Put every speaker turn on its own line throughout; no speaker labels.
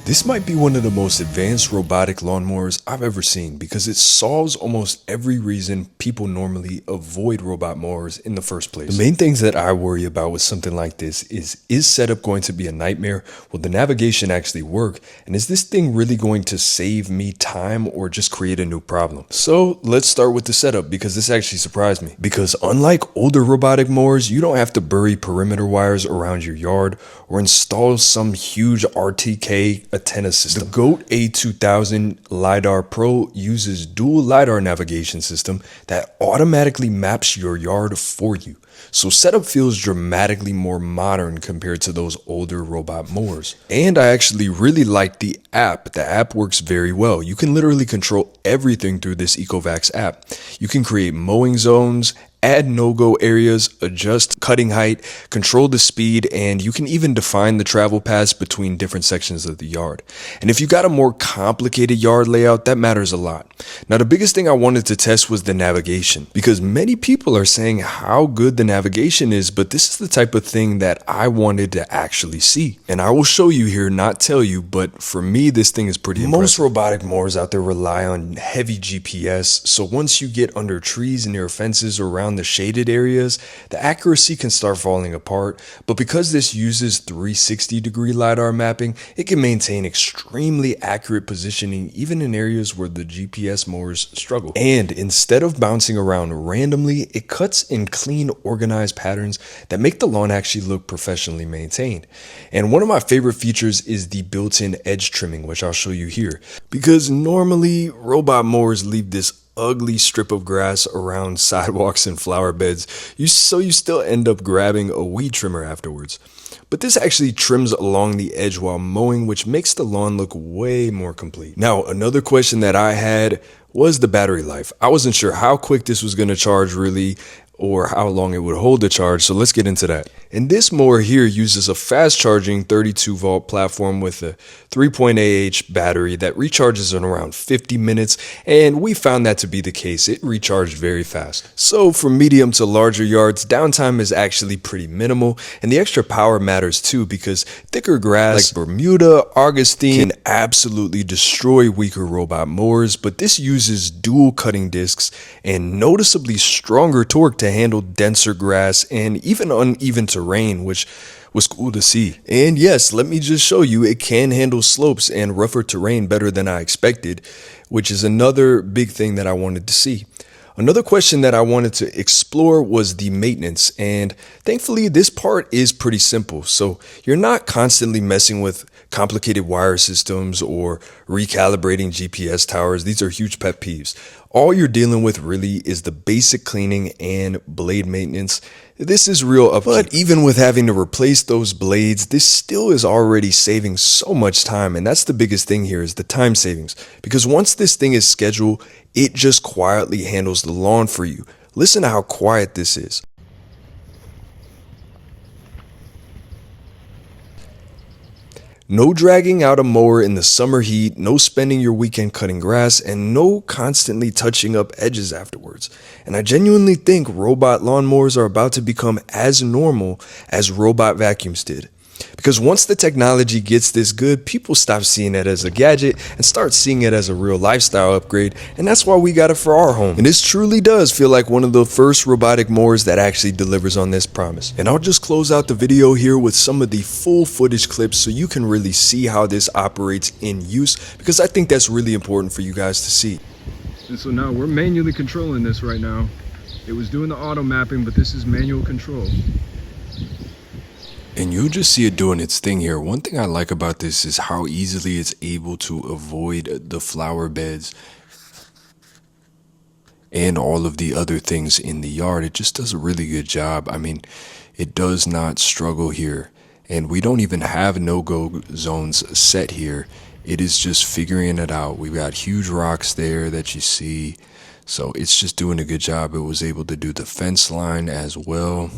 This might be one of the most advanced robotic lawnmowers I've ever seen because it solves almost every reason people normally avoid robot mowers in the first place. The main things that I worry about with something like this is setup going to be a nightmare? Will the navigation actually work? And is this thing really going to save me time or just create a new problem? So let's start with the setup because this actually surprised me. Because unlike older robotic mowers, you don't have to bury perimeter wires around your yard or install some huge RTK antenna system. The GOAT A2000 LiDAR Pro uses Dual-LiDAR navigation system that automatically maps your yard for you. So setup feels dramatically more modern compared to those older robot mowers. And I actually really like the app. The app works very well. You can literally control everything through this ECOVACS app. You can create mowing zones, add no-go areas, adjust cutting height, control the speed, and you can even define the travel paths between different sections of the yard. And if you got a more complicated yard layout, that matters a lot. Now, the biggest thing I wanted to test was the navigation, because many people are saying how good the navigation is, but this is the type of thing that I wanted to actually see. And I will show you here, not tell you, but for me, this thing is pretty impressive. Most robotic mowers out there rely on heavy GPS, so once you get under trees near fences or around the shaded areas, the accuracy can start falling apart, but because this uses 360-degree LiDAR mapping, it can maintain extremely accurate positioning even in areas where the GPS mowers struggle. And instead of bouncing around randomly, it cuts in clean, organized patterns that make the lawn actually look professionally maintained. And one of my favorite features is the built-in edge trimming, which I'll show you here, because normally robot mowers leave this ugly strip of grass around sidewalks and flower beds, so you still end up grabbing a weed trimmer afterwards. But this actually trims along the edge while mowing, which makes the lawn look way more complete. Now, another question that I had was the battery life. I wasn't sure how quick this was going to charge really, or how long it would hold the charge, so let's get into that. And this mower here uses a fast charging 32 volt platform with a 3.8 Ah battery that recharges in around 50 minutes, and we found that to be the case. It recharged very fast. So for medium to larger yards, downtime is actually pretty minimal, and the extra power matters too because thicker grass like Bermuda, Augustine can absolutely destroy weaker robot mowers, but this uses dual cutting discs and noticeably stronger torque to handle denser grass and even uneven terrain, which was cool to see. And yes, let me just show you, it can handle slopes and rougher terrain better than I expected, which is another big thing that I wanted to see. Another question that I wanted to explore was the maintenance, and thankfully this part is pretty simple. So you're not constantly messing with complicated wire systems or recalibrating GPS towers. These are huge pet peeves. All you're dealing with really is the basic cleaning and blade maintenance. This is real upkeep. But even with having to replace those blades, this still is already saving so much time. And that's the biggest thing here is the time savings. Because once this thing is scheduled, it just quietly handles the lawn for you. Listen to how quiet this is. No dragging out a mower in the summer heat, no spending your weekend cutting grass, and no constantly touching up edges afterwards. And I genuinely think robot lawnmowers are about to become as normal as robot vacuums did. Because once the technology gets this good, people stop seeing it as a gadget and start seeing it as a real lifestyle upgrade, and that's why we got it for our home. And this truly does feel like one of the first robotic mowers that actually delivers on this promise. And I'll just close out the video here with some of the full footage clips so you can really see how this operates in use, because I think that's really important for you guys to see.
And so now we're manually controlling this right now. It was doing the auto mapping, but this is manual control.
And you'll just see it doing its thing here. One thing I like about this is how easily it's able to avoid the flower beds and all of the other things in the yard. It just does a really good job. I mean, it does not struggle here. And we don't even have no-go zones set here. It is just figuring it out. We've got huge rocks there that you see. So it's just doing a good job. It was able to do the fence line as well,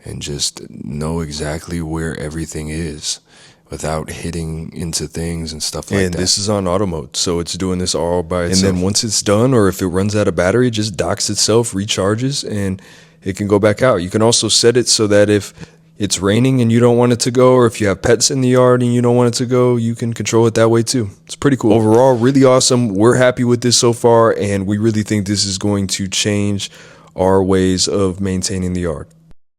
and just know exactly where everything is without hitting into things and stuff like that. And this is on auto mode, so it's doing this all by itself. And then once it's done, or if it runs out of battery, it just docks itself, recharges, and it can go back out. You can also set it so that if it's raining and you don't want it to go, or if you have pets in the yard and you don't want it to go, you can control it that way too. It's pretty cool. Overall, really awesome. We're happy with this so far, and we really think this is going to change our ways of maintaining the yard.